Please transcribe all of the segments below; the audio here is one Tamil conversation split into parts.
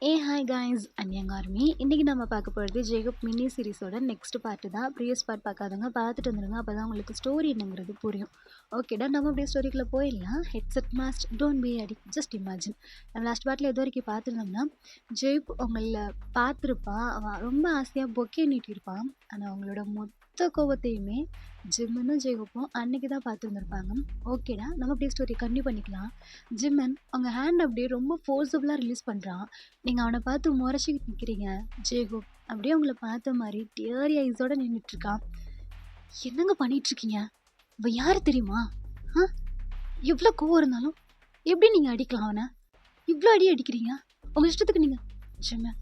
Hi guys அன்யங் army. இன்றைக்கி நம்ம பார்க்க போகிறது ஜேகப் மினி சீரிஸோட நெக்ஸ்ட் பார்ட்டு தான். ப்ரீவியஸ் பார்ட் பார்க்காதவங்க பார்த்துட்டு வந்துடுங்க, அப்போ தான் உங்களுக்கு ஸ்டோரி என்னங்கிறது புரியும். ஓகேடா, நம்ம அப்படியே ஸ்டோரிக்குள்ளே போயிடலாம். Headset must don't be addict, just imagine. நம்ம லாஸ்ட் பார்ட்டில் எது வரைக்கும் பார்த்துருந்தோம்னா, ஜெய்ப் அவங்கள பார்த்துருப்பான். அவன் ரொம்ப ஆசையாக பொக்கே நீட்டியிருப்பான். ஆனால் அவங்களோட மொத்த கோபத்தையுமே ஜிம்மனும் ஜேகப்பும் அன்னைக்கு தான் பார்த்துருந்துருப்பாங்க. ஓகேடா, நம்ம அப்படியே ஸ்டோரி கண்டினியூ பண்ணிக்கலாம். ஜிம்மன் அவங்க ஹேண்ட் அப்படியே ரொம்ப ஃபோர்ஸபுளாக ரிலீஸ் பண்ணுறான். நீங்கள் அவனை பார்த்து முறைச்சிக்கிட்டு நிற்கிறீங்க. ஜேகோப் அப்படியே உங்களை பார்த்த மாதிரி டியரி ஐஸோடு நின்றுட்டுருக்கான். என்னங்க பண்ணிகிட்ருக்கீங்க? இவன் யார் தெரியுமா? எவ்வளோ கோவம் இருந்தாலும் எப்படி நீங்கள் அடிக்கலாம் அவனை? இவ்வளோ அடிக்கிறீங்க உங்கள் இஷ்டத்துக்கு நீங்கள். ஜிம்மன்,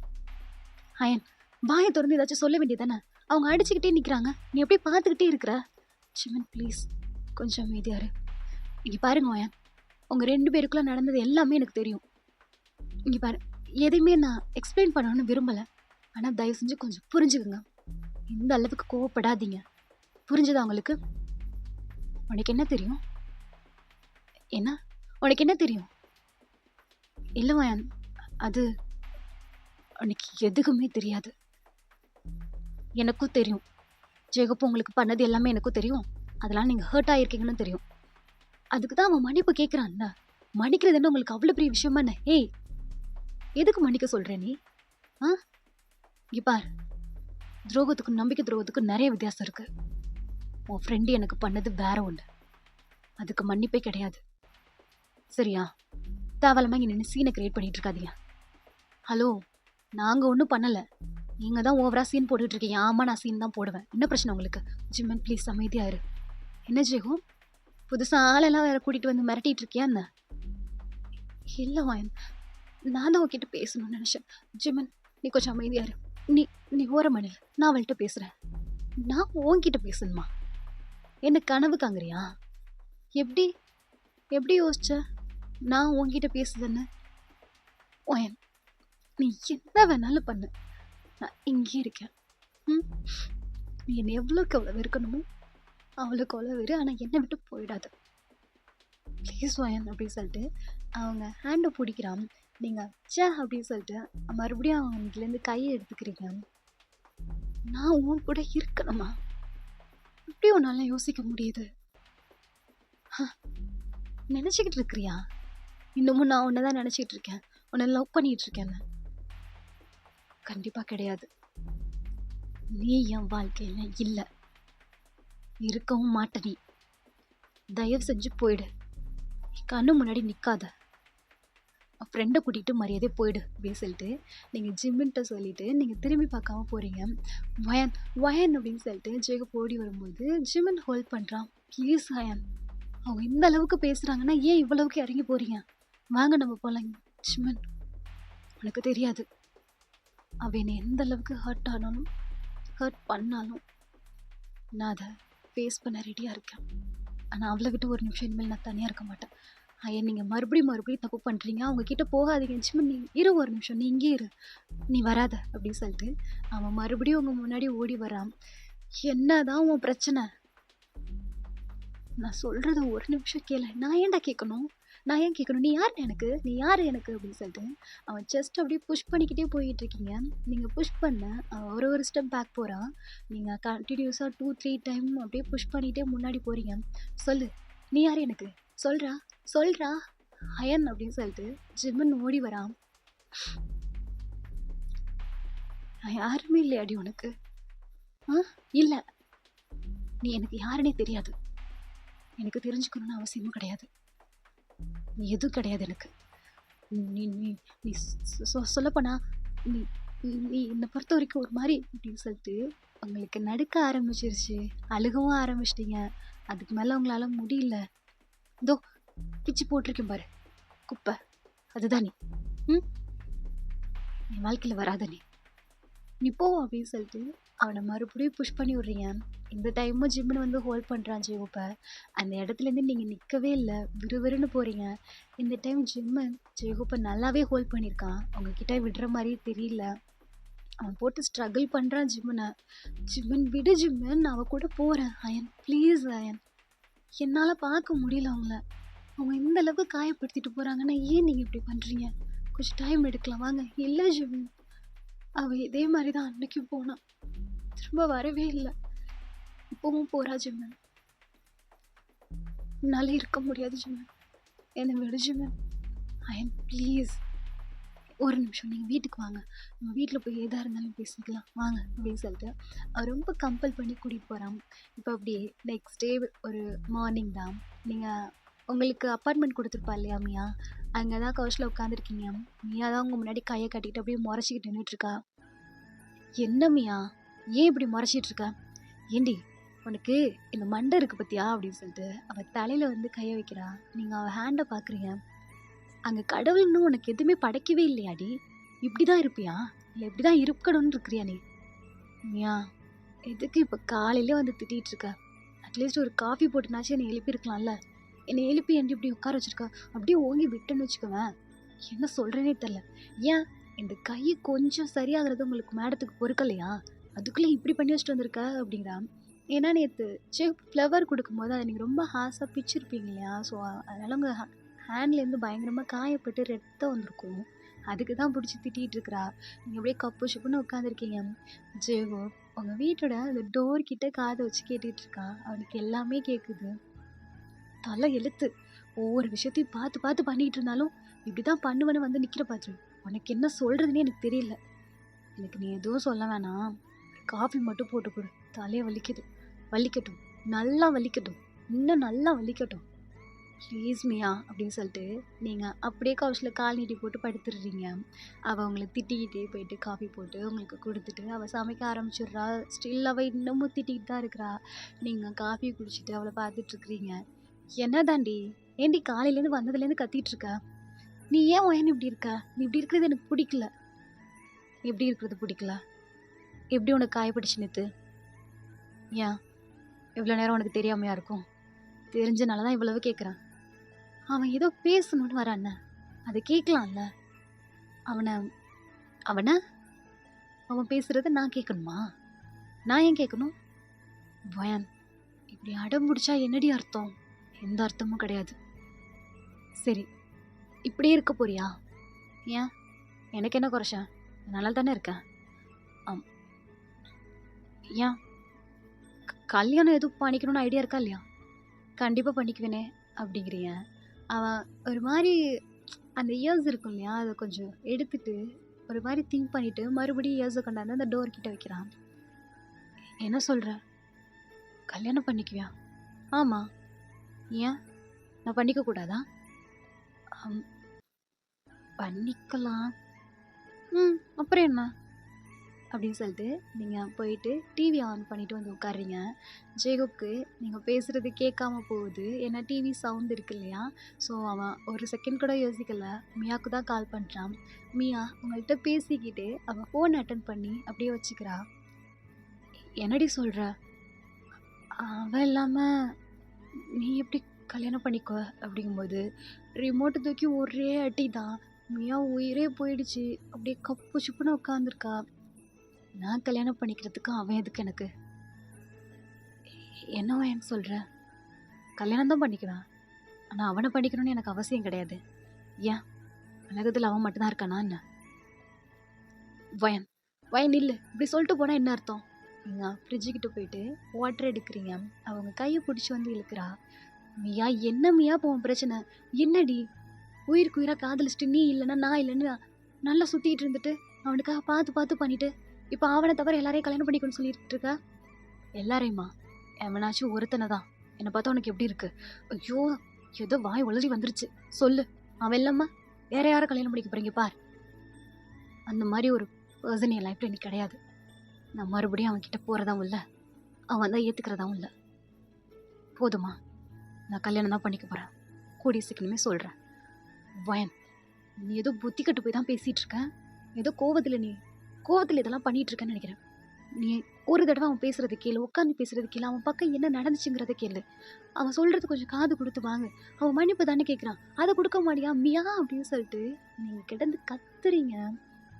அயன் வாயை திறந்து ஏதாச்சும் சொல்ல வேண்டியதானே? அவங்க அடிச்சுக்கிட்டே நிற்கிறாங்க, நீ அப்படியே பார்த்துக்கிட்டே இருக்கிற. ஜிம்மன் ப்ளீஸ் கொஞ்சம் அமைதியாரு. இங்கே பாருங்க அயன், உங்கள் 2 பேருக்குள்ளே நடந்தது எல்லாமே எனக்கு தெரியும். இங்கே பாரு, எதையுமே நான் எக்ஸ்பிளைன் பண்ணணும்னு விரும்பலை. ஆனால் தயவு செஞ்சு கொஞ்சம் புரிஞ்சுக்குங்க. இந்த அளவுக்கு கோவப்படாதீங்க. புரிஞ்சுதா உங்களுக்கு? உனக்கு என்ன தெரியும்? என்ன உனக்கு என்ன தெரியும்? இல்லை வயன், அது உனக்கு எதுக்குமே தெரியாது. எனக்கும் தெரியும். ஜேகப்பு உங்களுக்கு பண்ணது எல்லாமே எனக்கும் தெரியும். அதெல்லாம் நீங்கள் ஹர்ட் ஆகிருக்கீங்கன்னு தெரியும். அதுக்கு தான் அவன் மன்னிப்பு கேட்குறான்ல. மன்னிக்கிறது என்ன உங்களுக்கு அவ்வளோ பெரிய விஷயமா என்ன? ஏய், எதுக்கு மன்னிக்க சொல்கிற நீ? இங்கே பார், துரோகத்துக்கும் நம்பிக்கை துரோகத்துக்கும் நிறைய வித்தியாசம் இருக்கு. உன் ஃப்ரெண்டு எனக்கு பண்ணது வேற ஒன்று, அதுக்கு மன்னிப்பே கிடையாது. சரியா? தேவலமாக இங்கே நின்று சீனை கிரியேட் பண்ணிட்டு இருக்காதீங்க. ஹலோ, நாங்கள் ஒன்றும் பண்ணலை, நீங்கள் தான் ஓவரா சீன் போட்டுட்டு இருக்கீங்க. ஆமாம், நான் சீன் தான் போடுவேன். என்ன பிரச்சனை உங்களுக்கு? ஜிம்மன் ப்ளீஸ் அமைதியாக இரு. என்ன ஜெகம், புதுசாக ஆளெல்லாம் வேற கூட்டிகிட்டு வந்து மிரட்டிட்டு இருக்கியா என்ன? இல்லை வாயன், நான் தான் உன்கிட்ட பேசணும்னு நினச்சேன். ஜிம்மன் நீ கொஞ்சம் அமைதியாரு. நீ ஓரமணில், நான் அவள்கிட்ட பேசுகிறேன். நான் உன்கிட்ட பேசணுமா? என்ன கனவு காங்குறியா? எப்படி எப்படி யோசிச்ச நான் உன்கிட்ட பேசுதுன்னு? ஓயன், நீ என்ன வேணாலும் பண்ணு, நான் இங்கே இருக்கேன். நீ என்னை எவ்வளோக்கு அவ்வளோ வெறுக்கணுமோ அவ்வளோக்கு அவ்வளோ வெறு, ஆனால் என்னை விட்டு போயிடாது ப்ளீஸ் ஓயன் அப்படின்னு சொல்லிட்டு அவங்க ஹேண்டை பிடிக்கிறான். நீங்கள் சே அப்படின்னு சொல்லிட்டு மறுபடியும் அவங்கலேருந்து கையை எடுத்துக்கிறீங்க. நான் உன் கூட இருக்கணுமா? எப்படி உன்னால யோசிக்க முடியுது? நினச்சிக்கிட்டு இருக்கிறியா? இன்னமும் நான் உன்னை தான் நினச்சிக்கிட்டு இருக்கேன், உன்னை லவ் பண்ணிகிட்டு இருக்கேன்னு. கண்டிப்பாக கிடையாது. நீ என் வாழ்க்கையில் இல்லை, இருக்கவும் மாட்ட. நீ தயவு செஞ்சு போயிடு, கண்ணு முன்னாடி நிற்காத. ஃப்ரெண்டை கூட்டிகிட்டு மரியாதையே போயிடு அப்படின்னு சொல்லிட்டு நீங்கள் ஜிம்மின்ட்ட சொல்லிவிட்டு நீங்கள் திரும்பி பார்க்காம போகிறீங்க. வயன் வயன் அப்படின்னு சொல்லிட்டு ஜேகப் ஓடி வரும்போது ஜிம்மன் ஹோல்ட் பண்ணுறான். ப்ளீஸ் வயன், அவங்க இந்த அளவுக்கு பேசுகிறாங்கன்னா ஏன் இவ்வளவுக்கு இறங்கி போகிறீங்க? வாங்க நம்ம போகலாம். ஜிம்மன், உனக்கு தெரியாது அவன் என்னை எந்த அளவுக்கு ஹர்ட் ஆனாலும் ஹர்ட் பண்ணாலும் நான் அதை ஃபேஸ் பண்ண ரெடியாக இருக்கேன். ஆனால் அவளை விட்டு ஒரு நிமிஷம் இனிமேல் நான் தனியாக இருக்க மாட்டேன். ஐயா, நீங்கள் மறுபடியும் தப்பு பண்ணுறீங்க, அவங்கக்கிட்ட போகாதீங்க. சும்மா நீ இரு, ஒரு நிமிஷம் நீ இங்கே இரு, நீ வராத அப்படின்னு சொல்லிட்டு அவன் மறுபடியும் உங்கள் முன்னாடி ஓடி வரான். என்னதான் உன் பிரச்சனை? நான் சொல்கிறத ஒரு நிமிஷம் கேளு. நான் ஏன்டா கேட்கணும்? நான் ஏன் கேட்கணும்? நீ யார் எனக்கு அப்படின்னு சொல்லிட்டு அவன் செஸ்ட் அப்படியே புஷ் பண்ணிக்கிட்டே போயிட்டு இருக்கீங்க. நீங்கள் புஷ் பண்ண அவன் ஒரு ஸ்டெப் பேக் போகிறான். நீங்கள் கண்டினியூஸாக 2-3 டைம் அப்படியே புஷ் பண்ணிகிட்டே முன்னாடி போகிறீங்க. சொல்லு, நீ யார் எனக்கு? சொல்கிறா அயன் அப்படின்னு சொல்லிட்டு ஜிம்மன் ஓடி வரான். யாருமே இல்லையாடி உனக்கு? இல்லை, நீ எனக்கு யாருன்னே தெரியாது. எனக்கு தெரிஞ்சுக்கணும்னு அவசியமும் கிடையாது. நீ எதுவும் கிடையாது எனக்கு. நீ நீ நீ சொல்லப்போனா நீ நீ என்னை பொறுத்த வரைக்கும் ஒரு மாதிரி அப்படின்னு சொல்லிட்டு உங்களுக்கு நடுக்க ஆரம்பிச்சிருச்சு. அழுகவும் ஆரம்பிச்சிட்டிங்க. அதுக்கு மேலே உங்களால் முடியல. இதோ பிச்சு போட்டிருக்கேன் பாரு குப்பை, அதுதான் நீ. என் வாழ்க்கையில் வராத நீ போ அப்படின்னு சொல்லிட்டு அவனை மறுபடியும் புஷ் பண்ணி விட்றீங்க. இந்த டைமும் ஜிம்முன்னு வந்து ஹோல்ட் பண்ணுறான் ஜேகப்பை. அந்த இடத்துலேருந்து நீங்கள் நிற்கவே இல்லை, விறுவிறுன்னு போகிறீங்க. இந்த டைம் ஜேகப்பை நல்லாவே ஹோல்ட் பண்ணியிருக்கான். அவங்கக்கிட்ட விடுற மாதிரி தெரியல. அவன் போட்டு ஸ்ட்ரகிள் பண்ணுறான் ஜிம்மனை. ஜிம்மன் விடு ஜிம்மன், நான் அவன் கூட போகிறேன். அயன் ப்ளீஸ் அயன், என்னால் பார்க்க முடியல அவங்கள. அவங்க இந்த அளவுக்கு காயப்படுத்திட்டு போகிறாங்கன்னா ஏன் நீங்கள் இப்படி பண்ணுறீங்க? கொஞ்சம் டைம் எடுக்கலாம் வாங்க. இல்லை ஜிம், அவள் இதே மாதிரி தான் அன்னைக்கு போனான், திரும்ப வரவே இல்லை. இப்போவும் போகிறா ஜிம்மன். என்னால் இருக்க முடியாது ஜிம்மன், என்னை விடு ஜிம்மன். ப்ளீஸ் ஒரு நிமிஷம் நீங்கள் வீட்டுக்கு வாங்க, நம்ம வீட்டில் போய் எதாக இருந்தாலும் பேசிக்கலாம் வாங்க அப்படின்னு சொல்லிட்டு அவர் ரொம்ப கம்பல் பண்ணி கூட்டிகிட்டு போகிறான். இப்போ அப்படியே நெக்ஸ்ட் டே ஒரு மார்னிங் தான். நீங்கள் உங்களுக்கு அப்பார்ட்மெண்ட் கொடுத்துருப்பா இல்லையா மியா, அங்கே தான் கவுச்சில் உட்காந்துருக்கீங்க. மியா தான் உங்கள் முன்னாடி கையை கட்டிக்கிட்டு அப்படியே முறைச்சிக்கிட்டு நின்றுட்டுருக்கா. என்ன மியா, ஏன் இப்படி முறைச்சிட்டு இருக்க? ஏண்டி உனக்கு இந்த மண்டை இருக்குது பற்றியா அப்படின்னு சொல்லிட்டு அவள் தலையில் வந்து கையை வைக்கிறா. நீங்கள் அவள் ஹேண்டை பார்க்குறீங்க. அங்கே கடவுள்னு உனக்கு எதுவுமே படைக்கவே இல்லையாடி? இப்படி தான் இருப்பியா இல்லை இப்படி தான் இருக்கணும்னு இருக்கிறியா நீ? மியா எதுக்கு இப்போ காலையிலே வந்து திட்டிகிட்டு இருக்க? அட்லீஸ்ட் ஒரு காஃபி போட்டுனாச்சும் என்னை எழுப்பியிருக்கலாம்ல. என்னை எழுப்பி ஏன்டி இப்படி உட்கார வச்சுருக்கா? அப்படியே ஓங்கி விட்டுன்னு வச்சுக்குவேன். என்ன சொல்கிறேனே தெரில. ஏன் இந்த கை கொஞ்சம் சரியாகிறது உங்களுக்கு மேடத்துக்கு பொறுக்கலையா? அதுக்குள்ளே இப்படி பண்ணி வச்சுட்டு வந்திருக்க அப்படிங்கிறா. ஏன்னா நேற்று ஃப்ளவர் கொடுக்கும்போது அதை நீங்கள் ரொம்ப ஹாஸாக பிச்சிருப்பீங்க இல்லையா? ஸோ அதனால் உங்கள் ஹேண்ட்லேருந்து பயங்கரமாக காயப்பட்டு ரத்தம் வந்திருக்கும். அதுக்கு தான் பிடிச்சி திட்டிகிட்டு இருக்கிறா. நீங்கள் அப்படியே கப்பு சுப்புன்னு உட்காந்துருக்கீங்க. ஜேகோ உங்கள் வீட்டோட அந்த டோர் கிட்ட காதை வச்சு கேட்டுக்கிட்டு இருக்கா. அவனுக்கு எல்லாமே கேட்குது. தலை எழுத்து ஒவ்வொரு விஷயத்தையும் பார்த்து பார்த்து பண்ணிகிட்டு இருந்தாலும் இப்படி தான் பண்ணுவேன்னு வந்து நிற்கிற பார்த்து உனக்கு என்ன சொல்கிறதுனே எனக்கு தெரியல. எனக்கு நீ எதுவும் சொல்ல வேணாம், காஃபி மட்டும் போட்டு கொடு. தலையை வலிக்குது, வலிக்கட்டும், நல்லா வலிக்கட்டும், இன்னும் நல்லா வலிக்கட்டும் ப்ளீஸ் மியா அப்படின்னு சொல்லிட்டு நீங்கள் அப்படியே கவுச்சில் கால் நீட்டி போட்டு படுத்துடுறீங்க. அவள் அவங்கள திட்டிக்கிட்டே போயிட்டு காஃபி போட்டு உங்களுக்கு கொடுத்துட்டு அவள் சமைக்க ஆரம்பிச்சிடுறா. ஸ்டில் அவள் இன்னமும் திட்டிக்கிட்டு தான் இருக்கிறா. நீங்கள் காஃபி குடிச்சிட்டு அவளை பார்த்துட்ருக்குறீங்க. என்ன தாண்டி, ஏண்டி காலையிலேருந்து வந்ததுலேருந்து கத்திட்டு இருக்க? நீ ஏன் ஒயன் இப்படி இருக்க? நீ இப்படி இருக்கிறது எனக்கு பிடிக்கல. எப்படி இருக்கிறது பிடிக்கல? எப்படி உனக்கு காயப்பட்டுச்சு நேற்று? ஏன் இவ்வளோ நேரம் உனக்கு தெரியாமையா இருக்கும்? தெரிஞ்சனால தான் இவ்வளவு கேட்குறான். அவன் ஏதோ பேசணும்னு வரான்ன, அதை கேட்கலாம்ல. அவனை அவனை அவன் பேசுகிறத நான் கேட்கணுமா? நான் ஏன் கேட்கணும்? பயான் இப்படி அடம் பிடிச்சா என்னடி அர்த்தம்? எந்த அர்த்தமும் கிடையாது. சரி இப்படியே இருக்க போறியா? ஏன் எனக்கு என்ன குறைச்சேன்? நல்லா தானே இருக்கேன். ஆம், ஏன் கல்யாணம் எதுவும் பண்ணிக்கணும்னு ஐடியா இருக்கா இல்லையா? கண்டிப்பாக பண்ணிக்குவேனே அப்படிங்கிறீங்க. அவன் ஒரு மாதிரி அந்த இயர்ஸ் இருக்கும் இல்லையா, அதை கொஞ்சம் எடுத்துட்டு ஒரு மாதிரி திங்க் பண்ணிவிட்டு மறுபடியும் இயர்ஸை கொண்டாந்து அந்த டோர் கிட்ட வைக்கிறான். என்ன சொல்கிற? கல்யாணம் பண்ணிக்குவியா? ஆமாம். ஏன் நான் பண்ணிக்கக்கூடாதா? பண்ணிக்கலாம். அப்புறம் என்ன அப்படின்னு சொல்லிட்டு நீங்கள் போயிட்டு டிவி ஆன் பண்ணிவிட்டு வந்து உட்காடுறீங்க. ஜேகோப்க்கு நீங்கள் பேசுகிறது கேட்காம போகுது, ஏன்னா டிவி சவுண்ட் இருக்கு இல்லையா. ஸோ அவன் ஒரு செகண்ட் கூட யோசிக்கலை, மியாவுக்கு தான் கால் பண்ணுறான். மியா உங்கள்கிட்ட பேசிக்கிட்டு அவன் ஃபோன் அட்டன் பண்ணி அப்படியே வச்சுக்கிறா. என்னடி சொல்கிற? அவன் இல்லாமல் நீ எப்படி கல்யாணம் பண்ணிக்கோ அப்படிங்கும்போது ரிமோட்டை தூக்கி ஒரே அடி தான். மியா உயிரே போயிடுச்சு, அப்படியே கப்பு சுப்புன்னு உட்காந்துருக்கா. நான் கல்யாணம் பண்ணிக்கிறதுக்கு அவன் எதுக்கு எனக்கு? என்னவா எனக்கு சொல்கிற? கல்யாணம் தான் பண்ணிக்குவேன், ஆனால் அவனை பண்ணிக்கணும்னு எனக்கு அவசியம் கிடையாது. ஏன் உலகத்தில் அவன் மட்டும்தான் இருக்கானா என்ன? வயன் வயன் இல்லை, இப்படி சொல்லிட்டு போனால் என்ன அர்த்தம்? நீங்கள் ஃப்ரிட்ஜுக்கிட்ட போயிட்டு வாட்டர் எடுக்கிறீங்க. அவங்க கையை பிடிச்சி வந்து இழுக்கிறா. மியா என்ன மியா போவோம் பிரச்சனை? என்னடி உயிருக்கு உயிராக காதலிச்சிட்டு நீ இல்லைன்னா நான் இல்லைன்னு நல்லா சுற்றிட்டு இருந்துட்டு அவனுக்காக பார்த்து பார்த்து பண்ணிட்டு இப்போ அவனை தவிர எல்லாரையும் கல்யாணம் பண்ணிக்கணும்னு சொல்லிட்டு இருக்கா? எல்லாரையுமா? எவனாச்சும் ஒருத்தனை தான். என்னை பார்த்தா உனக்கு எப்படி இருக்கு? ஐயோ ஏதோ வாய் உளறி வந்துருச்சு, சொல்லு. அவன் இல்லாம வேற யாரை கல்யாணம் பண்ணிக்க போறீங்க பார். அந்த மாதிரி ஒரு பர்சன் என் லைஃப்ல எனக்கு கிடையாது. நான் மறுபடியும் அவன் கிட்ட போறதாவும் இல்லை, அவன் தான் ஏத்துக்கிறதாவும் இல்லை. போதுமா? நான் கல்யாணம் தான் பண்ணிக்க போறேன், கூடிய சீக்கிரமே சொல்றேன். வயன் நீ ஏதோ புத்தி கட்டு போய் தான் பேசிட்டு இருக்க. ஏதோ கோவத்தில் இதெல்லாம் பண்ணிட்டு இருக்கேன்னு நினைக்கிறேன். நீ ஒரு தடவை அவன் பேசுறது கேளு, உட்காந்து பேசுறது கேளு, அவன் பக்கம் என்ன நடந்துச்சுங்கிறத கேளு. அவன் சொல்றது கொஞ்சம் காது கொடுத்து வாங்க. அவன் மன்னிப்பு தானே கேட்குறான், அதை கொடுக்க மாட்டியா மியா அப்படின்னு சொல்லிட்டு நீங்கள் கிடந்து கத்துறீங்க.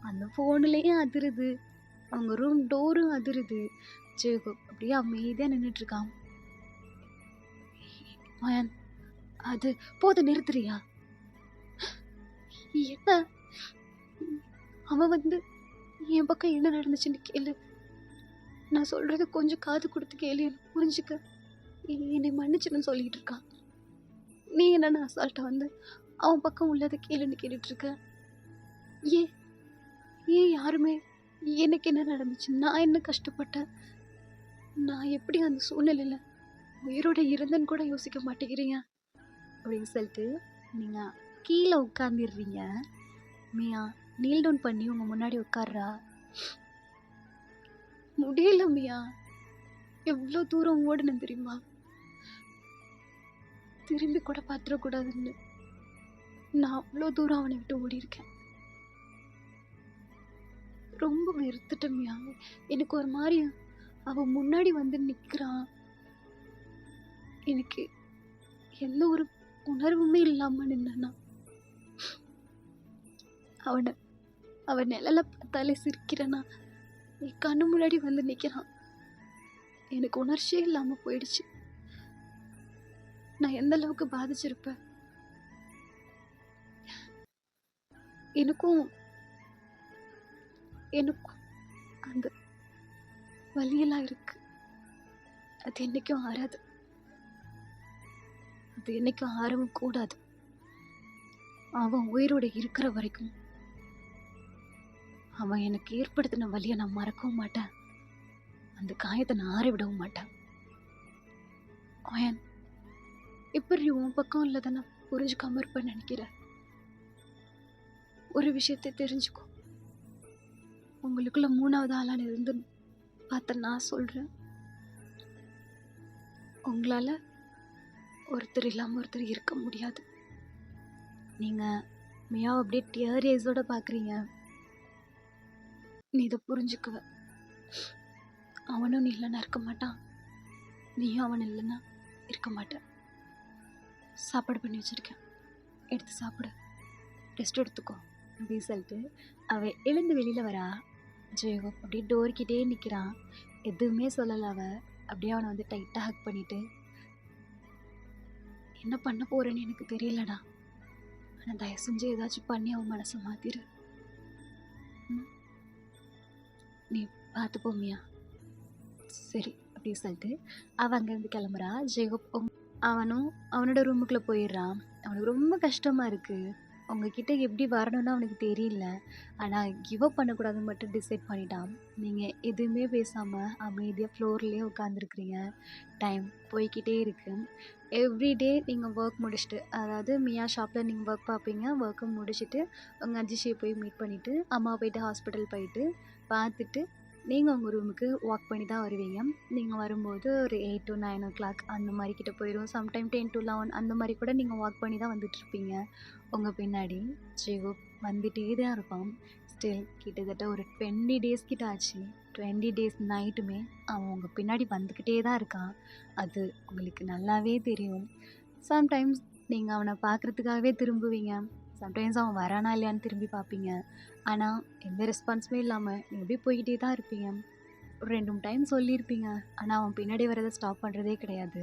அந்த ஃபோனுலேயே அதிருது, அவங்க ரூம் டோரும் அதிருது. ஜேகோ அப்படியே அமைதியாக நின்றுட்டு இருக்கான். அது போது நிறுத்துறியா? என்ன அவன் வந்து என் பக்கம் என்ன நடந்துச்சுன்னு கேளு. நான் சொல்றது கொஞ்சம் காது கொடுத்து கேளு, எனக்கு புரிஞ்சுக்க. என்னை மன்னிச்சுன்னு சொல்லிட்டு இருக்கான். நீ என்னன்னு அசால்ட்டா வந்து அவன் பக்கம் உள்ளதை கேளுன்னு கேட்டுட்டு இருக்க. ஏன் ஏன் யாருமே எனக்கு என்ன நடந்துச்சு, நான் என்ன கஷ்டப்பட்டேன், நான் எப்படி அந்த சூழ்நிலையில உயிரோட இருந்தேன்னு கூட யோசிக்க மாட்டேங்கிறீங்க அப்படின்னு சொல்லிட்டு நீங்கள் கீழே உட்காந்துடுறீங்க. மியா நீல் டவுன் பண்ணி உங்கள் முன்னாடி உட்கார்றா. முடியல மியா, எவ்வளோ தூரம் ஓடுனேன் தெரியுமா, திரும்பி கூட பார்த்துடக்கூடாதுன்னு நான் அவ்வளோ தூரம் அவனை விட்டு ஓடி இருக்கேன். ரொம்ப வெறுத்துட்டேன் மியா. எனக்கு ஒரு மாதிரி அவன் முன்னாடி வந்து நிற்கிறான், எனக்கு எந்த ஒரு உணர்வுமே இல்லாம நின்னா. அவன் நிழல பார்த்தாலே சிரிக்கிறேன்னா, என் கண்ணு முன்னாடி வந்து நிற்கிறான். எனக்கு உணர்ச்சியே இல்லாம போயிடுச்சு. நான் எந்த அளவுக்கு பாதிச்சிருப்பேன். எனக்கும் எனக்கும் அந்த வலியெல்லாம் இருக்கு. அது என்னைக்கும் ஆறாது, அது என்னைக்கும் ஆறவும் கூடாது. அவன் உயிரோட இருக்கிற வரைக்கும் அவன் எனக்கு ஏற்படுத்தின வலியை நான் மறக்கவும் மாட்டேன், அந்த காயத்தை நான் ஆற விடவும் மாட்டேன். அவன் இப்படி உன் பக்கம் இல்லதை நான் புரிஞ்சுக்காம இருப்பேன்னு நினைக்கிறேன். ஒரு விஷயத்தை தெரிஞ்சுக்கோ, உங்களுக்குள்ள மூணாவது ஆளான இருந்து பார்த்த நான் சொல்றேன், உங்களால ஒருத்தர் இல்லாம ஒருத்தர் இருக்க முடியாது. நீங்க மியாவை அப்படியே டியர் ஏஸோட பாக்குறீங்க, நீ இதை புரிஞ்சுக்குவ. அவனும் நீ இல்லைன்னா இருக்க மாட்டான், நீயும் அவன் இல்லைன்னா இருக்க மாட்டேன். சாப்பாடு பண்ணி வச்சிருக்கேன், எடுத்து சாப்பிடு, ரெஸ்ட் எடுத்துக்கோ அப்படின்னு சொல்லிட்டு அவ எழுந்து வெளியில வரா. ஜெயகோப் அப்படியே டோர்கிட்டே நிற்கிறான், எதுவுமே சொல்லலை. அவ அப்படியே அவனை வந்து டைட்டாக ஹக் பண்ணிட்டு, என்ன பண்ண போறேன்னு எனக்கு தெரியலடா, ஆனால் தயவு செஞ்சு ஏதாச்சும் பண்ணி அவன் மனசை மாத்திரு, நீ பார்த்துப்போமியா, சரி அப்படின்னு சொல்லிட்டு அவன் அங்கேருந்து கிளம்புறா. ஜெயகோப் அவனும் அவனோட ரூமுக்குள்ளே போயிடுறான். அவனுக்கு ரொம்ப கஷ்டமாக இருக்குது, உங்ககிட்ட எப்படி வரணும்னு அவனுக்கு தெரியல, ஆனால் கிவ் அப் பண்ணக்கூடாதுன்னு மட்டும் டிசைட் பண்ணிட்டான். நீங்கள் எதுவுமே பேசாமல் அமைதியாக ஃப்ளோர்லேயே உட்காந்துருக்குறீங்க. டைம் போய்கிட்டே இருக்கு. எவ்ரிடே நீங்கள் ஒர்க் முடிச்சுட்டு, அதாவது மியா ஷாப்பில் நீங்கள் ஒர்க் பார்ப்பீங்க, ஒர்க்கை முடிச்சுட்டு உங்கள் அஜிஷியை போய் மீட் பண்ணிவிட்டு அம்மா போயிட்டு ஹாஸ்பிட்டல் போயிட்டு பார்த்துட்டு நீங்கள் உங்கள் ரூமுக்கு வாக் பண்ணி தான் வருவீங்க. நீங்கள் வரும்போது ஒரு 8 to 9 o'clock அந்த மாதிரி கிட்ட போயிடும். சம்டைம் 10 to 11 அந்த மாதிரி கூட நீங்கள் வாக் பண்ணி தான் வந்துட்டுருப்பீங்க. உங்கள் பின்னாடி ஜெயகோப் வந்துகிட்டே தான் இருப்பான். ஸ்டில் கிட்டத்தட்ட ஒரு 20 days கிட்ட ஆச்சு. 20 days நைட்டுமே அவன் உங்கள் பின்னாடி வந்துக்கிட்டே தான் இருக்கான். அது உங்களுக்கு நல்லாவே தெரியும். சம்டைம்ஸ் நீங்கள் அவனை பார்க்குறதுக்காகவே திரும்புவீங்க, சம்டைம்ஸ் அவன் வரானா இல்லையான்னு திரும்பி பார்ப்பீங்க. ஆனால் எந்த ரெஸ்பான்ஸுமே இல்லாமல் நீங்கள் அப்படியே போய்கிட்டே தான் இருப்பீங்க. ஒரு 2-3 டைம் சொல்லியிருப்பீங்க, ஆனால் அவன் பின்னாடி வரதை ஸ்டாப் பண்ணுறதே கிடையாது.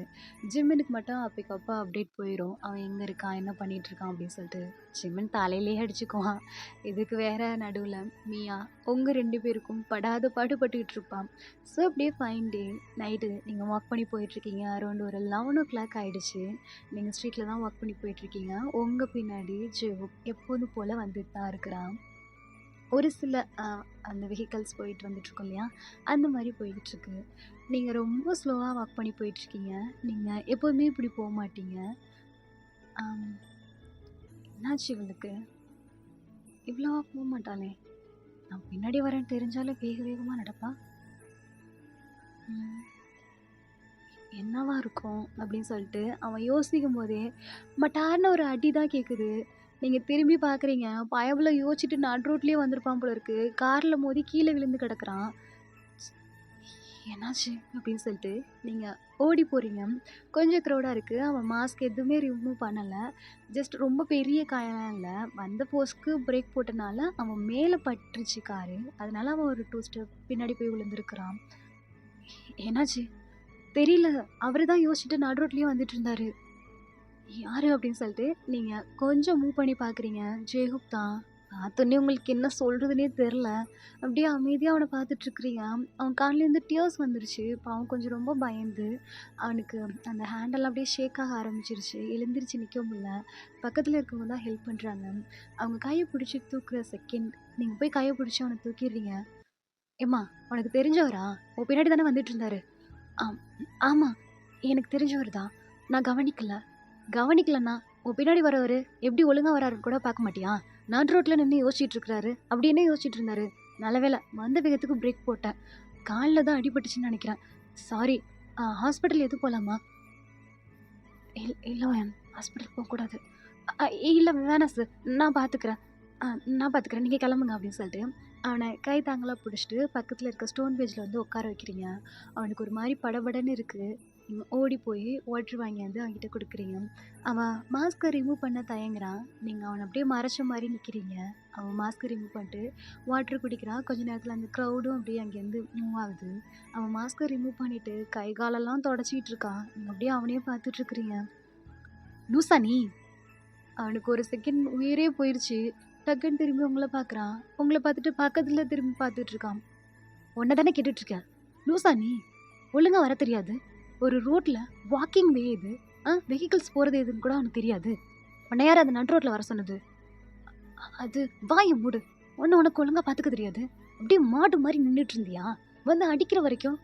ஜிம்மினுக்கு மட்டும் அப்போ அப்டேட் போயிடும், அவன் எங்கே இருக்கான் என்ன பண்ணிகிட்ருக்கான் அப்படின்னு சொல்லிட்டு. ஜிம்மின் தலையிலே அடிச்சுக்குவான். இதுக்கு வேற நடுவில் மியா உங்கள் 2 பேருக்கும் படாத பாடுபட்டுக்கிட்டு இருப்பான். ஸோ அப்படியே ஃபைன் டே நைட்டு நீங்கள் வாக் பண்ணி போயிட்டுருக்கீங்க. அரௌண்ட் ஒரு 11 o'clock ஆகிடுச்சு. நீங்கள் ஸ்ட்ரீட்டில் தான் வாக் பண்ணி போயிட்டுருக்கீங்க. உங்கள் பின்னாடி ஜெயகோப் எப்போதும் போல் வந்துட்டு தான் இருக்கிறான். ஒரு சில அந்த வெஹிக்கல்ஸ் போயிட்டு வந்துட்டுருக்கோம் இல்லையா, அந்த மாதிரி போயிட்டுருக்கு. நீங்கள் ரொம்ப ஸ்லோவாக வாக் பண்ணி போயிட்டுருக்கீங்க. நீங்கள் எப்போதுமே இப்படி போக மாட்டீங்க. என்னாச்சு இவளுக்கு, இவ்வளோவா போக மாட்டாளே, நான் பின்னாடி வரேன்னு தெரிஞ்சாலே வேக வேகமாக நடப்பா, என்னவா இருக்கும் அப்படின்னு சொல்லிட்டு அவன் யோசிக்கும் போதே மட்டார்னு ஒரு அடி தான் கேட்குது. நீங்கள் திரும்பி பார்க்குறீங்க, பயபுல யோசிச்சுட்டு நடு ரோட்லேயே வந்திருப்பான் போல இருக்கு. காரில் மோதி கீழே விழுந்து கிடக்குறான். என்னாச்சு அப்படின்னு சொல்லிட்டு நீங்கள் ஓடி போகிறீங்க. கொஞ்சம் க்ரௌடாக இருக்குது. அவன் மாஸ்க் எதுவுமே ரிமூவ் பண்ணலை. ஜஸ்ட் ரொம்ப பெரிய காயெல்லாம் இல்லை, வந்த போஸ்க்கு பிரேக் போட்டனால அவன் மேலே பட்டுருச்சு காரு, அதனால அவன் ஒரு 2 ஸ்டெப் பின்னாடி போய் விழுந்துருக்கிறான். என்னாச்சு தெரியல, அவர் தான் யோசிச்சுட்டு நடு ரோட்லேயே வந்துட்டு இருந்தாரு. யார் அப்படின்னு சொல்லிட்டு நீங்கள் கொஞ்சம் மூவ் பண்ணி பார்க்குறீங்க. ஜெயகோப் தான். பார்த்தோன்னே உங்களுக்கு என்ன சொல்கிறதுனே தெரில. அப்படியே அமைதியாக அவனை பார்த்துட்ருக்குறீங்க. அவன் கண்லேருந்து டியர்ஸ் வந்துருச்சு. பாவம் கொஞ்சம் ரொம்ப பயந்து, அவனுக்கு அந்த ஹேண்டெல்லாம் அப்படியே ஷேக் ஆக ஆரம்பிச்சிருச்சு. எழுந்திரிச்சு நிற்க முடியல. பக்கத்தில் இருக்கவங்க தான் ஹெல்ப் பண்ணுறாங்க. அவங்க கையை பிடிச்சி தூக்குற செகண்ட், நீங்கள் போய் கையை பிடிச்சி அவனை தூக்கிடுறீங்க. ஏம்மா, உனக்கு தெரிஞ்சவரா? உன் பின்னாடி தானே வந்துட்டு இருந்தாரு? ஆம், ஆமாம், எனக்கு தெரிஞ்சவர் தான். நான் கவனிக்கலண்ணா. உன் பின்னாடி வரவர் எப்படி ஒழுங்காக வராருன்னு கூட பார்க்க மாட்டியா? நடு ரோட்டில் நின்று யோசிச்சுட்டு இருக்கிறாரு. அப்படி என்ன யோசிச்சுட்டு இருந்தாரு? நல்ல வேளை வந்த வேகத்துக்கு பிரேக் போட்டேன். காலில் தான் அடிபட்டுச்சுன்னு நினைக்கிறேன். சாரி. ஹாஸ்பிட்டல் எதுவும் போகலாமா? இல்லை மேம், ஹாஸ்பிட்டல் போகக்கூடாது. இல்லை வேணாம் சார், நான் பார்த்துக்கிறேன், நீங்கள் கிளம்புங்க அப்படின்னு சொல்லிட்டு அவனை கை தாங்களாக பிடிச்சிட்டு பக்கத்தில் இருக்க ஸ்டோன் பேஜில் வந்து உட்கார வைக்கிறீங்க. அவனுக்கு ஒரு மாதிரி படபடன்னு இருக்குது. நீங்கள் ஓடி போய் வாட்ரு வாங்கியாந்து அவன்கிட்ட கொடுக்குறீங்க. அவன் மாஸ்க்கை ரிமூவ் பண்ண தயங்குறான். நீங்கள் அவனை அப்படியே மறைச்ச மாதிரி நிற்கிறீங்க. அவன் மாஸ்க்கை ரிமூவ் பண்ணிட்டு வாட்ரு குடிக்கிறான். கொஞ்ச நேரத்தில் அந்த க்ரௌடும் அப்படியே அங்கேருந்து மூவ் ஆகுது. அவன் மாஸ்க்கை ரிமூவ் பண்ணிவிட்டு கை காலெல்லாம் தொடச்சிக்கிட்டு இருக்கான். நீங்கள் அப்படியே அவனையே பார்த்துட்ருக்குறீங்க. லூசா நீ? அவனுக்கு ஒரு செகண்ட் உயிரே போயிடுச்சு. டக்குன்னு திரும்பி உங்களை பார்க்குறான். உங்களை பார்த்துட்டு பக்கத்தில் திரும்பி பார்த்துட்ருக்கான். உன்னை தானே கேட்டுட்ருக்கேன். லூசா நீ? ஒழுங்காக வர தெரியாது? ஒரு ரோட்டில் வாக்கிங் வே இது. வெஹிக்கிள்ஸ் போகிறது எதுன்னு கூட அவனுக்கு தெரியாது. உன்னை யார் அந்த நடு ரோட்டில் வர சொன்னது? அது வாயை மூடு. உனக்கு ஒழுங்காக பார்த்துக்க தெரியாது? அப்படியே மாடு மாதிரி நின்றுட்டு இருந்தியா? வந்து அடிக்கிற வரைக்கும்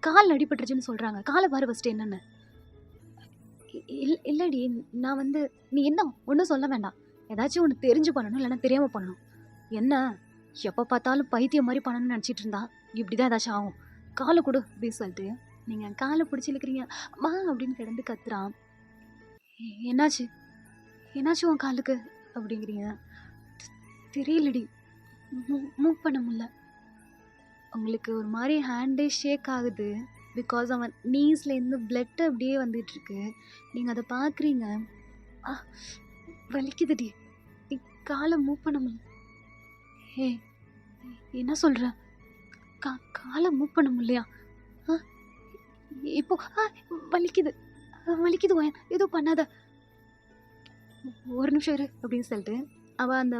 கால் அடிபட்டுருச்சுன்னு சொல்கிறாங்க. காலை பாரு ஃபஸ்ட்டு என்னென்னு. இல்லடி, நான் வந்து நீ என்ன ஒன்றும் சொல்ல வேண்டாம். ஏதாச்சும் ஒன்று தெரிஞ்சு பண்ணணும், இல்லைன்னா தெரியாமல் பண்ணணும். என்ன எப்போ பார்த்தாலும் பைத்தியம் மாதிரி பண்ணணும்னு நினச்சிட்டு இருந்தா இப்படி தான் ஏதாச்சும் ஆகும். காலை கொடு அப்படின்னு சொல்லிட்டு நீங்கள் காலை பிடிச்சி இழுக்கிறீங்க. அம்மா அப்படின்னு கிடந்து கத்துறான். என்னாச்சு உன் காலுக்கு அப்படிங்கிறீங்க. தெரியலடி, மூவ் பண்ண முடியல. உங்களுக்கு ஒரு மாதிரி ஹேண்டே ஷேக் ஆகுது. பிகாஸ் அவன் நீஸ்லேருந்து பிளட் அப்படியே வந்துட்டுருக்கு. நீங்கள் அதை பார்க்குறீங்க. வலிக்குதுடி, காலை மூவ் பண்ண முடியல. என்ன சொல்கிற? காலை மூவ் பண்ண முடியலையா? இப்போ வலிக்குது எதுவும் பண்ணாத, ஒரு நிமிஷம் இரு அப்படின்னு சொல்லிட்டு அவள் அந்த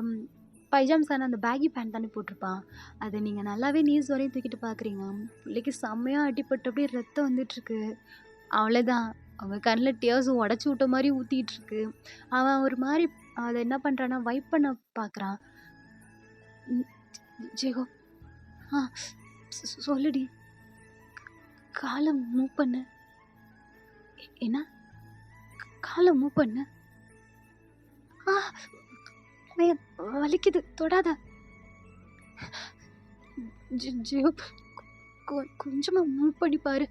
பைஜாம்ஸான அந்த பேகி பேண்ட் தானே போட்டிருப்பான். அதை நீங்கள் நல்லாவே நீஸ் வரையும் தூக்கிட்டு பார்க்குறீங்க. பிள்ளைக்கு செம்மையாக அடிப்பட்டு அப்படியே ரத்தம் வந்துட்டுருக்கு. அவ்வளோதான், அவங்க கண்ணில் டியர்ஸும் உடச்சி விட்ட மாதிரி ஊற்றிட்டுருக்கு. அவன் ஒரு மாதிரி அதை என்ன பண்ணுறான்னா வைப் பண்ண பார்க்குறான். ஜெகோ, சொல்லுடி. காலை மூவ் பண்ணு. என்ன? காலை மூவ் பண்ணு. வலிக்குது, தொடாத. ஜியோ, கொஞ்சமா மூவ் பண்ணி பாரு.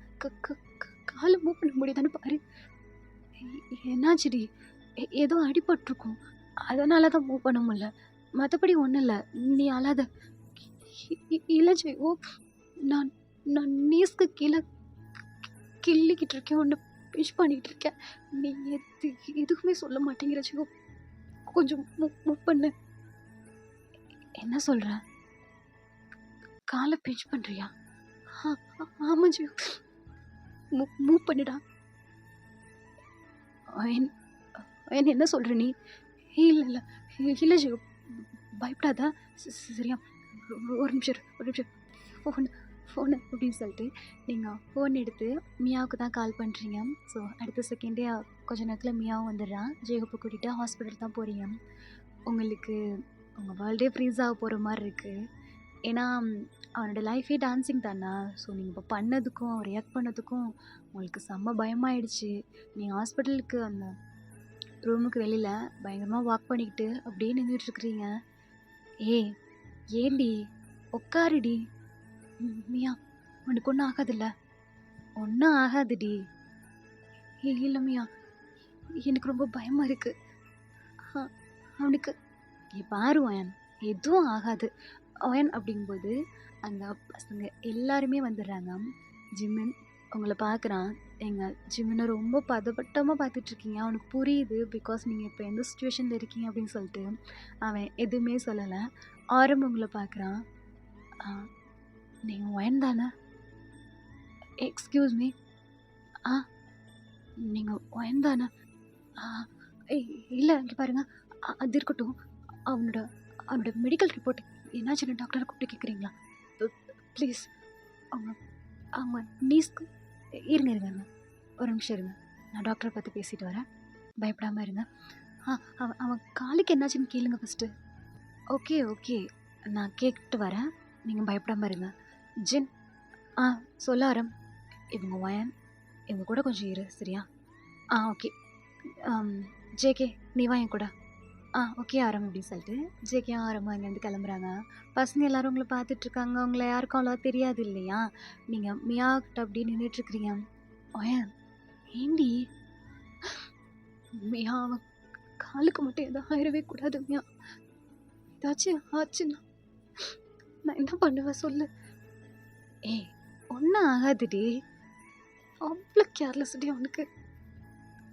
காலை மூவ் பண்ண முடியாதான்னு பாரு. என்னாச்சுடி? ஏதோ அடிபட்டிருக்கும், அதனால தான் மூவ் பண்ண முடியல. மற்றபடி ஒன்றும் இல்லை, நீ அழாத. இல்லை ஜெயோ, நான் நீஸ்க்கு கீழே கிள்ளிக்கிட்டு இருக்கேன், ஒன்று பிஷ் பண்ணிக்கிட்டு இருக்கேன். நீ எதுவுமே சொல்ல மாட்டேங்கிற ஜெயோ. கொஞ்சம் மூவ் பண்ணு. என்ன சொல்கிற? காலை பிஞ்ச் பண்ணுறியா? ஆமாம் ஜியோ, மூவ் பண்ணிடா. என்ன சொல்கிற நீ? இல்லை ஜியோ, பயப்படாத, சரியா? ஒரு நிமிஷம் ஃபோனு அப்படின்னு சொல்லிட்டு நீங்கள் ஃபோன் எடுத்து மியாவுக்கு தான் கால் பண்ணுறீங்க. ஸோ அடுத்த செகண்டே கொஞ்சம் நேரத்தில் மியாவும் வந்துடுறான். ஜெயகோப்பை கூட்டிகிட்டு ஹாஸ்பிட்டல் தான் போகிறீங்க. உங்களுக்கு உங்கள் வேர்ல்டே ஃப்ரீஸ் ஆக போகிற மாதிரி இருக்குது. ஏன்னா அவனோட லைஃபே டான்ஸிங் தானே. ஸோ நீங்கள் இப்போ பண்ணதுக்கும் ரியாக்ட் பண்ணதுக்கும் உங்களுக்கு செம்ம பயமாயிடுச்சு. நீங்கள் ஹாஸ்பிட்டலுக்கு அந்த ரூமுக்கு வெளியில் பயங்கரமாக வாக் பண்ணிக்கிட்டு அப்படியே நின்றுட்டுருக்குறீங்க. ஏண்டி உட்காருடி. மியா, உனக்கு ஒன்றும் ஆகாதுல்ல? ஒன்றும் ஆகாதுடி. இல்லை மியா, எனக்கு ரொம்ப பயமாக இருக்குது. அவனுக்கு பாரு ஒயன், எதுவும் ஆகாது ஒயன் அப்படிங்கும்போது அந்த பசங்க எல்லாருமே வந்துடுறாங்க. ஜிமின் உங்களை பார்க்குறான். எங்கள் ஜிமினை ரொம்ப பதப்பட்டமாக பார்த்துட்ருக்கீங்க. அவனுக்கு புரியுது, பிகாஸ் நீங்கள் இப்போ எந்த சுச்சுவேஷனில் இருக்கீங்க அப்படின்னு சொல்லிட்டு அவன் எதுவுமே சொல்லலை. ஆரம்பம் உங்களை பார்க்குறான். நீங்கள் ஒயன் தானே? எக்ஸ்கியூஸ் மீ, நீங்கள் ஒயன் தானே? இல்லை, இங்கே பாருங்கள், அது இருக்கட்டும். அவனோட அவனோட மெடிக்கல் ரிப்போர்ட் என்னாச்சுன்னு டாக்டரை கூப்பிட்டு கேட்குறீங்களா? ப்ளீஸ். அவங்க அவங்க நீஸ்க்கு இருங்க இருங்க இருங்க. ஒரு நிமிஷம் இருங்க. நான் டாக்டரை பார்த்து பேசிட்டு வரேன். பயப்படாமல் இருங்க. அவன் அவன் காலுக்கு என்னாச்சுன்னு கேளுங்க ஃபஸ்ட்டு. ஓகே ஓகே, நான் கேட்டு வரேன். நீங்கள் பயப்படாமல் இருங்க. ஜின், சொல்ல ஆரம். இவங்க வயன், இவங்க கூட கொஞ்சம் இரு சரியா? ஓகே. ஜேகே, நீ வா என் கூட. ஓகே ஆரம் அப்படின்னு சொல்லிட்டு ஜேகே ஆரம்பம் இங்கேருந்து கிளம்புறாங்க. பசங்க எல்லாரும் உங்களை பார்த்துட்ருக்காங்க. உங்களை யாருக்கும் அவ்வளோவா தெரியாது இல்லையா? நீங்கள் மியா கிட்ட அப்படியே நின்றுட்டுருக்கிறீங்க. வயன், ஏண்டி? மியா, அவன் காலுக்கு மட்டும் எதுவும் ஆயிடவே கூடாது மியா. ஏதாச்சும் ஆச்சுன்னா நான் என்ன பண்ணுவேன் சொல்லு? ஏய், ஒன்றும் ஆகாதுடி. அவ்வளோ கேர்லெஸ்டி அவனுக்கு.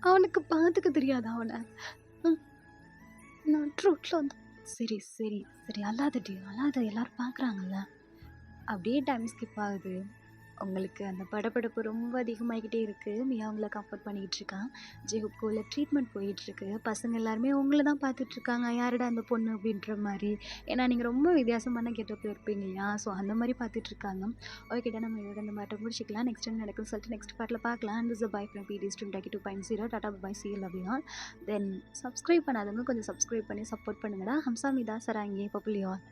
அவனுக்கு பார்த்துக்க தெரியாது அவனை. ம், நான் ட்ரூட்டில் வந்து சரி சரி சரி அழாதடி அழாத, எல்லாரும் பார்க்குறாங்கல்ல. அப்படியே டைம் ஸ்கிப் ஆகுது. உங்களுக்கு அந்த படபடப்பு ரொம்ப அதிகமாகிக்கிட்டே இருக்குது. மியா அவங்கள கம்ஃபர்ட் பண்ணிக்கிட்டு இருக்கான். ஜெகுக்குள்ள ட்ரீட்மெண்ட் போயிட்டுருக்கு. பசங்க எல்லாருமே உங்களை தான் பார்த்துட்ருக்காங்க. யாருடா அந்த பொண்ணு அப்படின்ற மாதிரி. ஏன்னா நீங்கள் ரொம்ப வித்தியாசமான கெட்டப்பில் இருப்பீங்க இல்லையா? ஸோ அந்த மாதிரி பார்த்துட்ருக்காங்க. ஓகேடா, நம்ம இதோட இந்த மேட்டை முடிச்சிக்கலாம். நெக்ஸ்ட் டைம் நடக்குன்னு சொல்லிட்டு நெக்ஸ்ட் பார்ட்டில் பார்க்கலாம். And this bye from BT stream 2.0. Tata bye see love you all. Then subscribe பண்ணாதவங்க கொஞ்சம் சப்ஸ்கிரைப் பண்ணி சப்போர்ட் பண்ணுங்கடா. ஹம்சா மீதா சராங்கி பப்புலியால்.